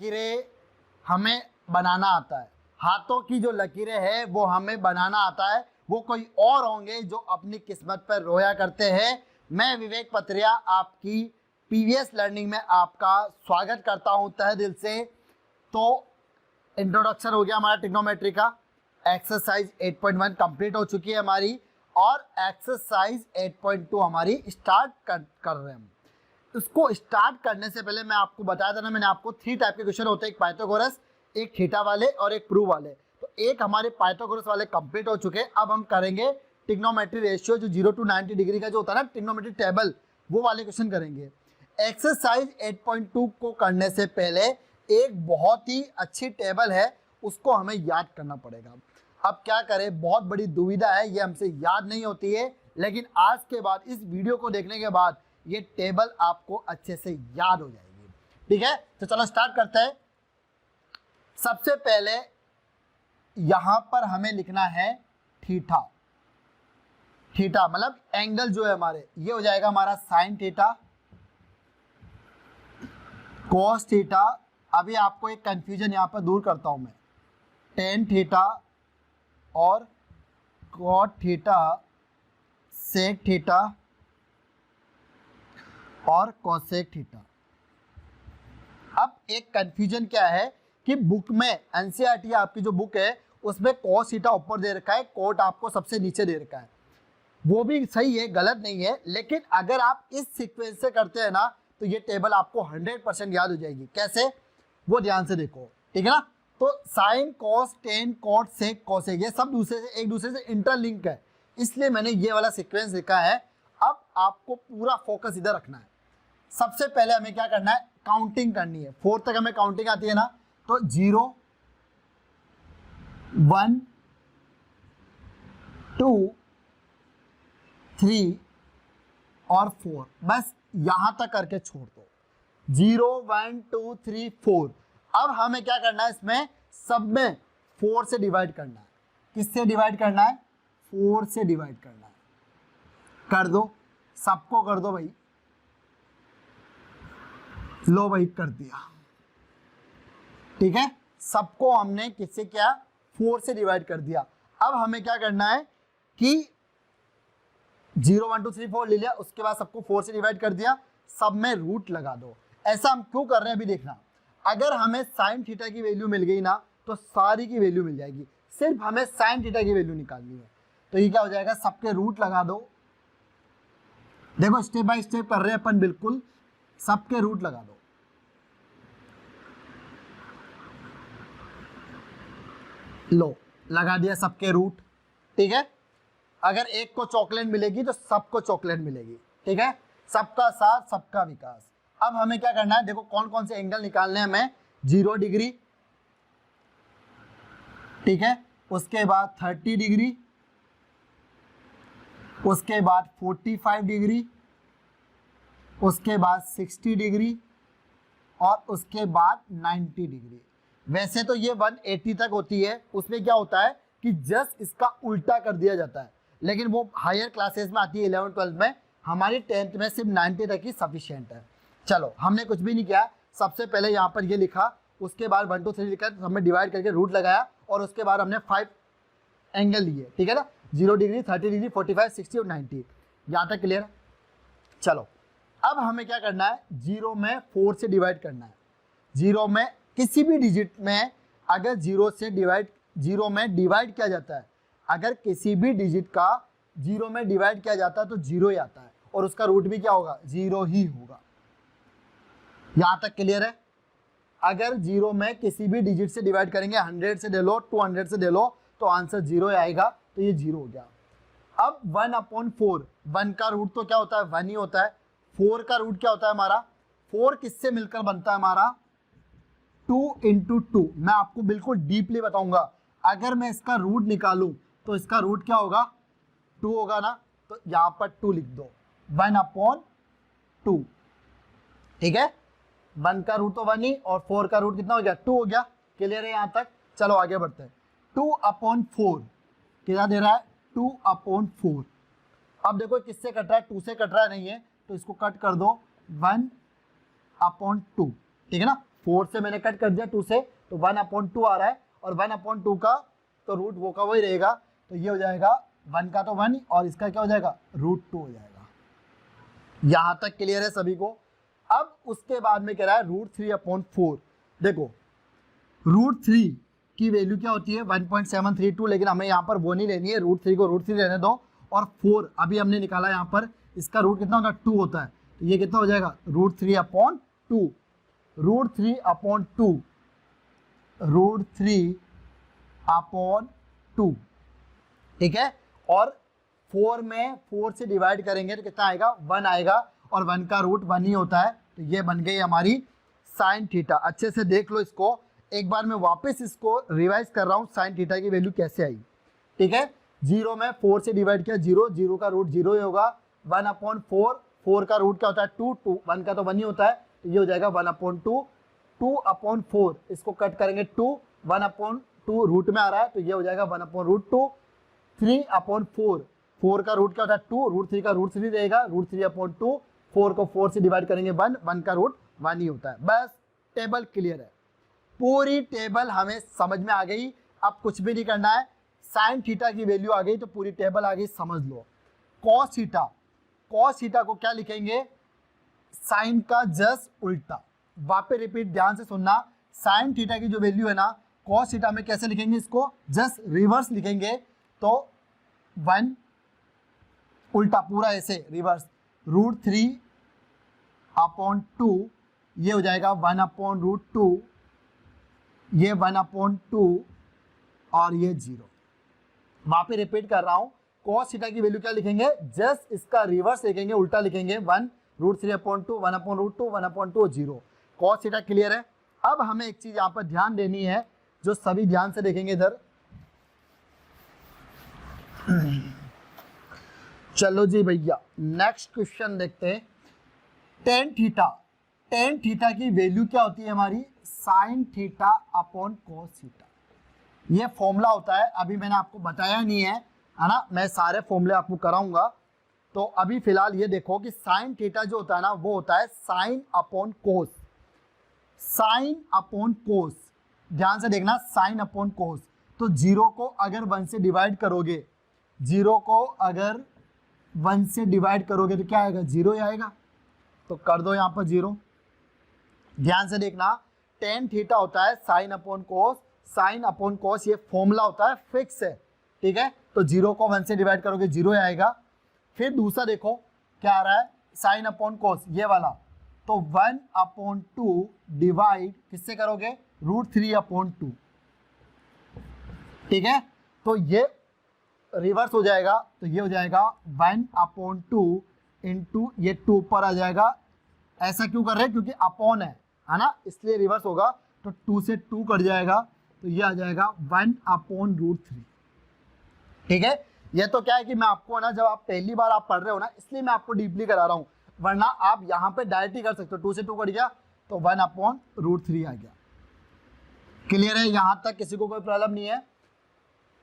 लकीरें हमें बनाना आता है, हाथों की जो लकीरें हैं वो हमें बनाना आता है, वो कोई और होंगे जो अपनी किस्मत पर रोया करते हैं। मैं विवेक पत्रिया आपकी पीवीएस लर्निंग में आपका स्वागत करता हूं तहे दिल से। तो इंट्रोडक्शन हो गया हमारा ट्रिग्नोमेट्री का, एक्सरसाइज 8.1 कंप्लीट हो चुकी है हमारी और एक्सरसाइज 8.2 हमारी स्टार्ट कर रहे हैं। इसको स्टार्ट करने से पहले मैं आपको बता देना, मैंने आपको 3 टाइप के क्वेश्चन होते हैं, एक पाइथागोरस, एक थीटा वाले और एक प्रूव वाले। तो एक हमारे पाइथागोरस वाले कंप्लीट हो चुके हैं। अब हम करेंगे ट्रिग्नोमेट्री रेशियो, जो 0 to 90 डिग्री का जो होता है ना ट्रिग्नोमेट्री टेबल, वो वाले क्वेश्चन करेंगे। एक्सरसाइज 8.2 को करने से पहले एक बहुत ही अच्छी टेबल है, उसको हमें याद करना पड़ेगा। अब क्या करें, बहुत बड़ी दुविधा है, ये हमसे याद नहीं होती है, लेकिन आज के बाद इस वीडियो को देखने के बाद ये टेबल आपको अच्छे से याद हो जाएगी। ठीक है, तो चलो स्टार्ट करते हैं। सबसे पहले यहां पर हमें लिखना है थीटा। थीटा मतलब एंगल जो है हमारे, ये हो जाएगा हमारा साइन थीटा, कॉस थीटा। अभी आपको एक कंफ्यूजन यहां पर दूर करता हूं मैं, टेन थीटा और कॉट थीटा, सेक थीटा और कोसेक थीटा। अब एक कंफ्यूजन क्या है कि बुक में एनसीईआरटी आपकी जो बुक है उसमें कॉस थीटा ऊपर दे रखा है, कोट आपको सबसे नीचे दे रखा है। वो भी सही है, गलत नहीं है, लेकिन अगर आप इस सीक्वेंस से करते हैं ना तो ये टेबल आपको 100% याद हो जाएगी। कैसे, वो ध्यान से देखो, ठीक है ना। तो साइन, कॉस, टेन, कॉट, सेक, कोसेक, ये सब एक दूसरे से इंटरलिंक है, इसलिए मैंने ये वाला सीक्वेंस लिखा है। अब आपको पूरा फोकस इधर रखना है। सबसे पहले हमें क्या करना है, काउंटिंग करनी है। 4 तक हमें काउंटिंग आती है ना, तो 0, 1, 2, 3 और 4, बस यहां तक करके छोड़ दो। 0, 1, 2, 3, 4। अब हमें क्या करना है, इसमें सब में 4 से डिवाइड करना है। किससे डिवाइड करना है, 4 से डिवाइड करना है। कर दो, सबको कर दो भाई। लो भाई, कर दिया। ठीक है, सबको हमने किससे किया, 4 से डिवाइड कर दिया। अब हमें क्या करना है कि 0, 1, 2, 3, 4 ले लिया, उसके बाद सबको 4 से डिवाइड कर दिया, सब में रूट लगा दो। ऐसा हम क्यों कर रहे हैं अभी देखना। अगर हमें साइन थीटा की वैल्यू मिल गई ना तो सारी की वैल्यू मिल जाएगी, सिर्फ हमें साइन थीटा की वैल्यू निकालनी है। तो ये क्या हो जाएगा, सबके रूट लगा दो। देखो स्टेप बाय स्टेप कर रहे हैं अपन, बिल्कुल सबके रूट लगा दो। लो, लगा दिया सबके रूट। ठीक है, अगर एक को चॉकलेट मिलेगी तो सबको चॉकलेट मिलेगी। ठीक है, सबका साथ सबका विकास। अब हमें क्या करना है, देखो कौन कौन से एंगल निकालने हैं हमें। 0 डिग्री, ठीक है, उसके बाद 30 डिग्री, उसके बाद 45 डिग्री, उसके बाद 60 डिग्री और उसके बाद 90 डिग्री। वैसे तो ये 180 तक होती है, उसमें क्या होता है कि जस्ट इसका उल्टा कर दिया जाता है, लेकिन वो हायर क्लासेस में आती है 11th 12th में। हमारी 10th में सिर्फ 90 तक ही सफिशिएंट है। चलो, हमने कुछ भी नहीं किया, सबसे पहले यहाँ पर ये लिखा, उसके बाद 1, 2, 3 लिखा, हमने डिवाइड करके रूट लगाया और उसके बाद हमने 5 एंगल लिए। ठीक है ना, 0 डिग्री, 30 डिग्री, 45, 60 और 90। यहाँ तक क्लियर है। चलो, अब हमें क्या करना है, 0 में 4 से डिवाइड करना है। 0 में किसी भी डिजिट में अगर 0 में डिवाइड किया जाता है, अगर किसी भी डिजिट का 0 में डिवाइड किया जाता है तो 0 ही आता है और उसका रूट भी क्या होगा, 0 ही होगा। यहां तक क्लियर है। अगर 0 में किसी भी डिजिट से डिवाइड करेंगे, 100 से ले लो, 200 से ले लो, तो आंसर 0 आएगा, तो ये 0 हो गया। अब 1/4, 1 का रूट तो क्या होता है, 1 ही होता है। 4 का रूट क्या होता है हमारा, 4 किससे मिलकर बनता है हमारा, 2 × 2। मैं आपको बिल्कुल डीपली बताऊंगा। अगर मैं इसका रूट निकालूं तो इसका रूट क्या होगा, 2 होगा ना, तो यहां पर 2 लिख दो, 1/2। ठीक है, 1 का रूट तो 1 ही और 4 का रूट कितना हो गया, 2 हो गया। क्लियर है यहां तक। चलो आगे बढ़ते हैं। 2/4 कितना दे रहा है, 2/4। अब देखो किससे कट रहा है, 2 से कट रहा है, नहीं है तो इसको कट कर दो, 1/2। ठीक है ना, 4 से मैंने कट कर दिया 2 से, तो 1/2 आ रहा है, और 1/2 का तो रूट वो का वही रहेगा, तो ये हो जाएगा 1 का तो 1 और इसका क्या हो जाएगा √2 हो जाएगा। यहां तक क्लियर है सभी को। अब उसके बाद में कह रहा है √3/4। देखो √3 की वैल्यू क्या होती है 1.732, लेकिन हमें यहाँ पर वो नहीं लेनी है, √3 को √3 रहने दो, और 4 अभी हमने निकाला यहाँ पर, इसका रूट कितना होता है 2 होता है, तो ये कितना हो जाएगा √3/2, √3/2, √3/2, ठीक है। और 4 में 4 से डिवाइड करेंगे तो कितना आएगा 1 आएगा, और 1 का रूट 1 ही होता है, तो ये बन गई हमारी साइन थीटा। अच्छे से देख लो इसको, एक बार मैं वापस इसको रिवाइज कर रहा हूँ, साइन थीटा की वैल्यू कैसे आई, ठीक है। 0 में 4 से डिवाइड किया 0, 0 का रूट 0 ही होगा, 1/4, 4 का रूट क्या होता है 2, 1 का तो 1 ही होता है, तो ये हो जाएगा 1/2, 2/4, इसको कट करेंगे 2, 1/2 रूट में आ रहा है, तो ये हो जाएगा 1/√2, 3/4, 4 का रूट क्या होता है 2, √3 का रूट 3 रहेगा, √3/2, 4 को 4 से डिवाइड करेंगे 1, 1 का रूट 1 ही होता है। बस टेबल क्लियर है, पूरी टेबल हमें समझ में आ गई। अब कुछ भी नहीं करना है, साइन थीटा की वैल्यू आ गई तो पूरी टेबल आ गई, समझ लो। कॉस थीटा, कॉस थीटा को क्या लिखेंगे साइन का जस्ट उल्टा। वापस रिपीट ध्यान से सुनना, साइन थीटा की जो वैल्यू है ना कॉस थीटा में कैसे लिखेंगे, इसको जस्ट रिवर्स लिखेंगे, तो 1 उल्टा पूरा ऐसे रिवर्स, √3/2, ये हो जाएगा 1/√2, ये 1/2 और ये 0। वहां पे रिपीट कर रहा हूं, cos थीटा की वैल्यू क्या लिखेंगे जस्ट इसका रिवर्स लिखेंगे, उल्टा लिखेंगे 1 √3/2, 1/√2, 1/2 0। cos थीटा क्लियर है। अब हमें एक चीज यहां पर ध्यान देनी है, जो सभी ध्यान से देखेंगे इधर। चलो जी भैया नेक्स्ट क्वेश्चन देखते हैं। टेन थीटा, टेन थीटा की वैल्यू क्या होती है हमारी sine theta upon cos theta. ये फॉर्मूला होता है, अभी मैंने आपको बताया नहीं है ना, मैं सारे फॉर्मूले आपको कराऊंगा। तो अभी फिलहाल ये देखो कि साइन थीटा जो होता है ना वो होता है साइन अपॉन कोस, साइन अपॉन कोस, ध्यान से देखना साइन अपॉन कोस। तो 0 को अगर 1 से डिवाइड करोगे, 0 को अगर 1 से डिवाइड करोगे तो क्या आएगा 0 ही आएगा, तो कर दो यहाँ पर 0। ध्यान से देखना टेन थीटा होता है साइन अपॉन कोस, साइन अपॉन कोस ये फॉर्मूला होता है, फिक्स है, ठीक है। तो 0 को 1 से डिवाइड करोगे 0 ही आएगा। फिर दूसरा देखो क्या आ रहा है साइन अपॉन कोस ये वाला, तो 1/2 डिवाइड किससे करोगे √3/2, ठीक है। तो ये रिवर्स हो जाएगा, तो ये हो जाएगा 1/2 इंटू ये 2 ऊपर आ जाएगा। ऐसा क्यों कर रहे हैं क्योंकि अपॉन है ना, इसलिए रिवर्स होगा, तो 2 से 2 कट जाएगा, तो ये आ जाएगा 1/√3, ठीक है। ये तो क्या है कि मैं आपको ना जब आप पहली बार आप पढ़ रहे हो ना, इसलिए मैं आपको डीपली करा रहा हूँ, वरना आप यहाँ पे डायरेक्ट ही कर सकते हो। 2 से 2 कट गया तो 1/√3 आ गया। क्लियर है, यहाँ तक किसी को कोई प्रॉब्लम नहीं है।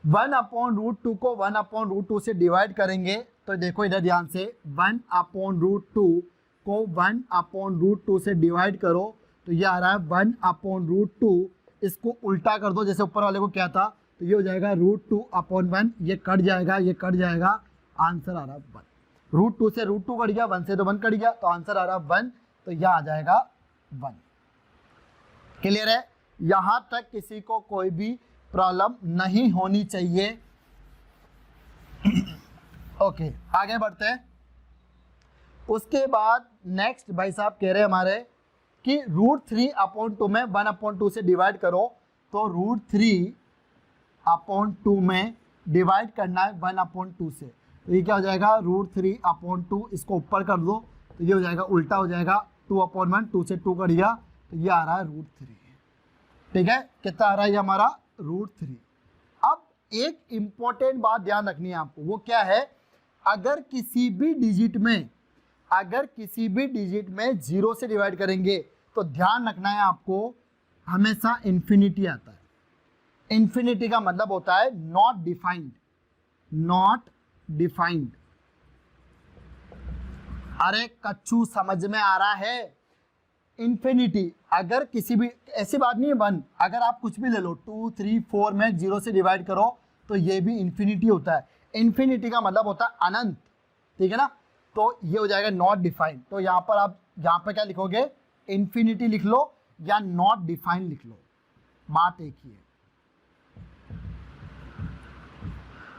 1/√2 को 1/√2 से डिवाइड करेंगे, तो देखो इधर ध्यान से 1/√2 को 1/√2 से डिवाइड करो, तो ये आ रहा है 1/√2, इसको उल्टा कर दो जैसे ऊपर वाले को क्या था, तो ये हो जाएगा √2/1, ये कट जाएगा, ये कट जाएगा, आंसर आ रहा है 1। √2 से √2 कट गया, 1 से तो 1 कट गया, तो आंसर आ रहा है 1, तो यह आ जाएगा 1। क्लियर है, यहां तक किसी को कोई भी प्रॉब्लम नहीं होनी चाहिए। ओके आगे बढ़ते हैं। उसके बाद नेक्स्ट भाई साहब कह रहे हैं हमारे कि √3/2 में 1/2 से डिवाइड करो, तो √3/2 में डिवाइड करना है 1/2 से, तो ये क्या हो जाएगा √3/2, इसको ऊपर कर दो, तो ये हो जाएगा उल्टा हो जाएगा 2/1, 2 से 2 कट गया, तो ये आ रहा है √3, ठीक है। कितना आ रहा है ये हमारा √3। अब एक इंपॉर्टेंट बात ध्यान रखनी है आपको, वो क्या है, अगर किसी भी डिजिट में 0 से डिवाइड करेंगे तो ध्यान रखना है आपको, हमेशा इन्फिनिटी आता है। इन्फिनिटी का मतलब होता है नॉट डिफाइंड, नॉट डिफाइंड। अरे कच्छू समझ में आ रहा है, इन्फिनिटी, अगर किसी भी, ऐसी बात नहीं है 1, अगर आप कुछ भी ले लो 2, 3, 4 में 0 से डिवाइड करो तो ये भी इन्फिनिटी होता है। इन्फिनिटी का मतलब होता है अनंत, ठीक है ना। तो ये हो जाएगा नॉट डिफाइंड। तो यहाँ पर आप यहाँ पर क्या लिखोगे, इन्फिनिटी लिख लो या नॉट डिफाइंड लिख लो, बात एक ही है,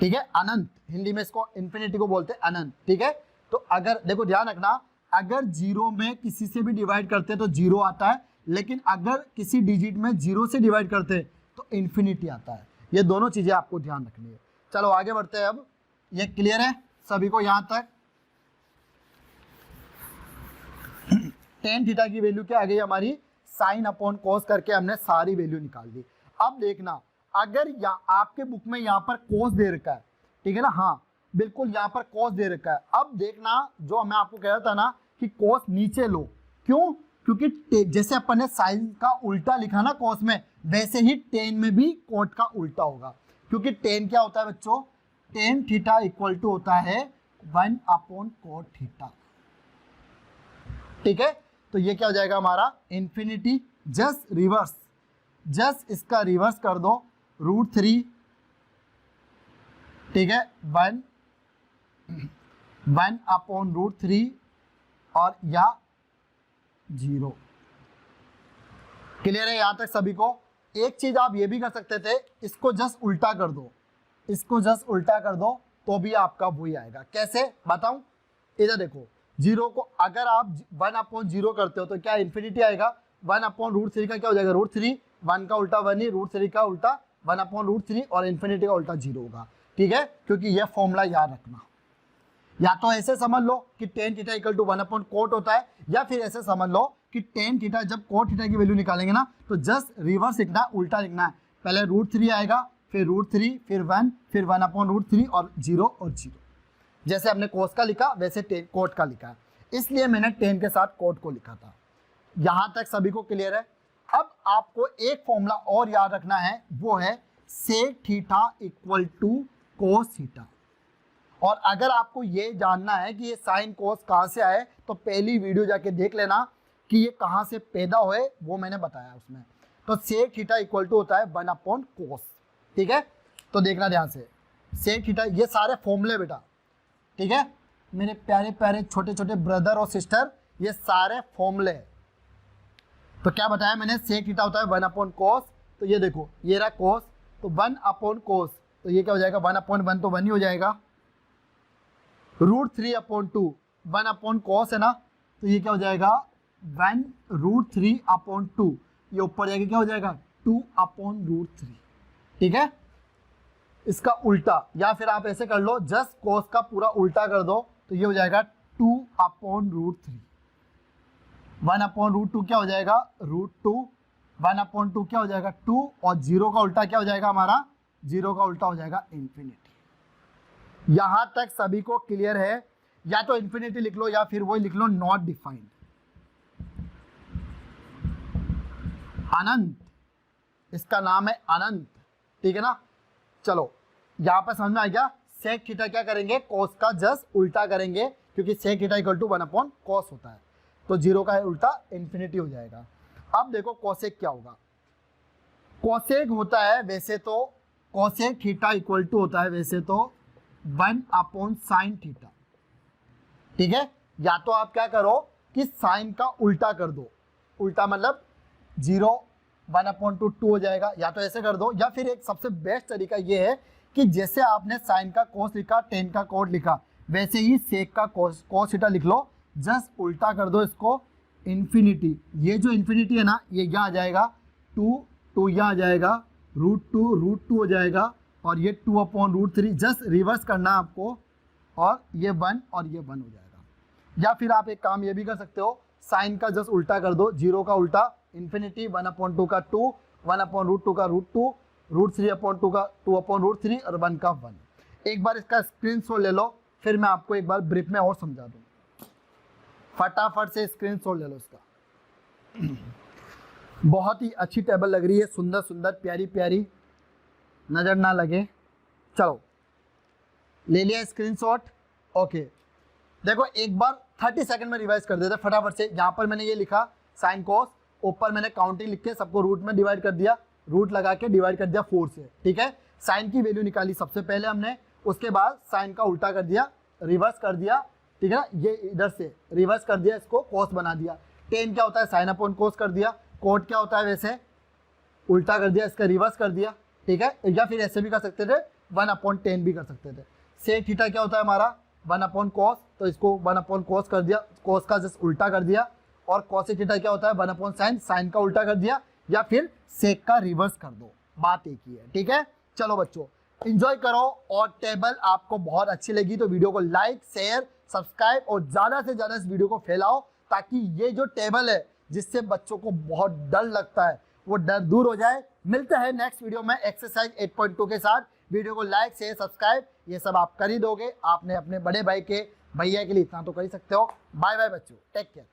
ठीक है। अनंत, हिंदी में इसको इन्फिनिटी को बोलते हैं अनंत, ठीक है। तो अगर देखो ध्यान रखना, अगर 0 में किसी से भी डिवाइड करते हैं तो 0 आता है, लेकिन अगर किसी डिजिट में 0 से डिवाइड करते हैं तो इन्फिनिटी आता है। ये दोनों चीजें आपको ध्यान रखनी है। चलो आगे बढ़ते हैं। अब ये क्लियर है सभी को यहाँ तक। tan थीटा की वैल्यू क्या आ गई हमारी, साइन अपॉन कॉस करके हमने सारी वैल्यू निकाल दी। अब देखना, अगर आपके बुक में यहाँ पर कॉस दे रखा है, ठीक है ना, हाँ बिल्कुल यहाँ पर कॉस दे रखा है। अब देखना, जो मैं आपको कह रहा था ना कि कॉस नीचे लो, क्यों, क्योंकि जैसे अपन ने साइन का उल्टा लिखा ना कॉस में, वैसे ही tan में भी कोट का उल्टा होगा। क्योंकि tan क्या होता है बच्चों, tan थीटा इक्वल टू होता है 1 अपॉन कोट थीटा, ठीक है। तो ये क्या हो जाएगा हमारा इन्फिनिटी, जस्ट रिवर्स, जस्ट इसका रिवर्स कर दो, √3, ठीक है, 1 अपॉन √3 और या 0। क्लियर है यहाँ तक सभी को। एक चीज आप ये भी कर सकते थे, इसको जस्ट उल्टा कर दो, इसको जस्ट उल्टा कर दो तो भी आपका वही आएगा। कैसे बताऊं, इधर देखो, 0 को अगर आप 1 अपॉन 0 करते हो तो क्या इन्फिनिटी आएगा, 1 अपॉन √3 का क्या हो जाएगा, √3, 1 का उल्टा 1 ही, √3 का उल्टा 1 अपॉन √3 और इन्फिनिटी का उल्टा 0 होगा, ठीक है। क्योंकि यह फॉर्मूला याद रखना, या तो ऐसे समझ लो कि tan theta equal to 1 upon cot होता है, या फिर ऐसे समझ लो कि tan थीटा, जब कोट थीटा की वैल्यू निकालेंगे ना तो जस्ट रिवर्स लिखना है, उल्टा लिखना है। पहले √3 आएगा, फिर √3, फिर 1, फिर 1 अपॉन √3 और 0 और 0। जैसे हमने कोस का लिखा वैसे कोट का लिखा है, इसलिए मैंने tan के साथ कोट को लिखा था। यहाँ तक सभी को क्लियर है। अब आपको एक फॉर्मूला और याद रखना है, वो है sec theta equal to cos theta. और अगर आपको ये जानना है कि ये साइन कोस कहाँ से आए, तो पहली वीडियो जाके देख लेना कि ये कहाँ से पैदा हुए, वो मैंने बताया उसमें। तो सेक थीटा इक्वल टू होता है 1 अपॉन कोस, ठीक है। तो देखना ध्यान से, सेक थीटा, ये सारे फॉर्मूले बेटा, ठीक है मेरे प्यारे प्यारे छोटे छोटे ब्रदर और सिस्टर, ये सारे फॉर्मूले। तो क्या बताया मैंने, सेक थीटा होता है 1 अपॉन कोस। तो ये देखो, ये रहा कोस, तो 1 अपॉन कोस, तो ये क्या हो जाएगा, 1 अपॉन 1 तो 1 ही हो जाएगा। √3 अपॉन 2, 1 अपॉन कॉस है ना, तो ये क्या हो जाएगा 1 √3 अपॉन 2, ये ऊपर जाके क्या हो जाएगा 2 अपॉन √3, ठीक है। इसका उल्टा, या फिर आप ऐसे कर लो, जस्ट कॉस का पूरा उल्टा कर दो, तो ये हो जाएगा 2 अपॉन √3। 1 अपॉन √2 क्या हो जाएगा √2, 1 अपॉन 2 क्या हो जाएगा 2, और 0 का उल्टा क्या हो जाएगा हमारा, 0 का उल्टा हो जाएगा इन्फिनिटी। यहां तक सभी को क्लियर है। या तो इन्फिनिटी लिख लो या फिर वही लिख लो नॉट डिफाइंड, अनंत, इसका नाम है अनंत, ठीक है ना। चलो यहां पर समझ में आ गया। सेक थीटा क्या करेंगे, कोस का जस्ट उल्टा करेंगे, क्योंकि sec theta equal to 1 upon cos होता है, तो 0 का उल्टा इन्फिनिटी हो जाएगा। अब देखो कोसेक क्या होगा, कोसेक होता है वैसे तो, कोसेक थीटा इक्वल टू होता है वैसे तो 1 अपॉन साइन थीटा, ठीक है। या तो आप क्या करो कि साइन का उल्टा कर दो, उल्टा मतलब 0, 1 अपॉन 2 2 हो जाएगा, या तो ऐसे कर दो, या फिर एक सबसे बेस्ट तरीका ये है कि जैसे आपने साइन का कोस लिखा, tan का कोट लिखा, वैसे ही सेक का कोस थीटा लिख लो, जस्ट उल्टा कर दो इसको, इन्फिनिटी, ये जो इन्फिनिटी है ना, ये यहाँ आ जाएगा 2 यहाँ आ जाएगा, √2 हो जाएगा, और ये 2 अपॉन √3, जस्ट रिवर्स करना है आपको, और ये 1 और ये 1 हो जाएगा। या फिर आप एक काम ये भी कर सकते हो, साइन का जस्ट उल्टा कर दो, 0 का उल्टा इन्फिनिटी, 1 अपॉन 2 का 2, 1 अपॉन √2 का √2, √3 अपॉन 2 का 2 अपॉन √3 और 1 का 1। एक बार इसका स्क्रीनशॉट ले लो, फिर मैं आपको एक बार ब्रीफ में और समझा दूँ। फटाफट से स्क्रीनशॉट ले लो इसका। बहुत ही अच्छी टेबल लग रही है, सुंदर सुंदर, प्यारी प्यारी, नजर ना लगे। चलो ले लिया स्क्रीनशॉट, ओके। देखो एक बार 30 सेकंड में रिवाइज कर देते फटाफट से। यहाँ पर मैंने ये लिखा साइन कोस, ऊपर मैंने काउंटिंग लिख के सबको रूट में डिवाइड कर दिया, रूट लगा के डिवाइड कर दिया 4 से, ठीक है। साइन की वैल्यू निकाली सबसे पहले हमने, उसके बाद साइन का उल्टा कर दिया, रिवर्स कर दिया, ठीक है ना, ये इधर से रिवर्स कर दिया, इसको कोस बना दिया। टेन क्या होता है, साइन अपॉन कोस कर दिया। कोट क्या होता है, वैसे उल्टा कर दिया, इसका रिवर्स कर दिया, ठीक है। या फिर ऐसे भी कर सकते थे, 1/10 भी कर सकते थे। सेक थीटा क्या होता है हमारा, 1/cos, तो इसको 1/cos कर दिया, कोस का जस्ट उल्टा कर दिया। और कॉसेक थीटा क्या होता है, 1/sin, साइन का उल्टा कर दिया, या फिर सेक का रिवर्स कर दो, बात एक ही है, ठीक है। चलो बच्चों एंजॉय करो, और टेबल आपको बहुत अच्छी लगी तो वीडियो को लाइक, शेयर, सब्सक्राइब और ज़्यादा से ज़्यादा इस वीडियो को फैलाओ, ताकि ये जो टेबल है जिससे बच्चों को बहुत डर लगता है वो डर दूर हो जाए। मिलते हैं नेक्स्ट वीडियो में एक्सरसाइज 8.2 के साथ। वीडियो को लाइक, शेयर, सब्सक्राइब ये सब आप कर ही दोगे, आपने अपने बड़े भाई के भैया के लिए इतना तो कर ही सकते हो। बाय बाय बच्चों, टेक केयर।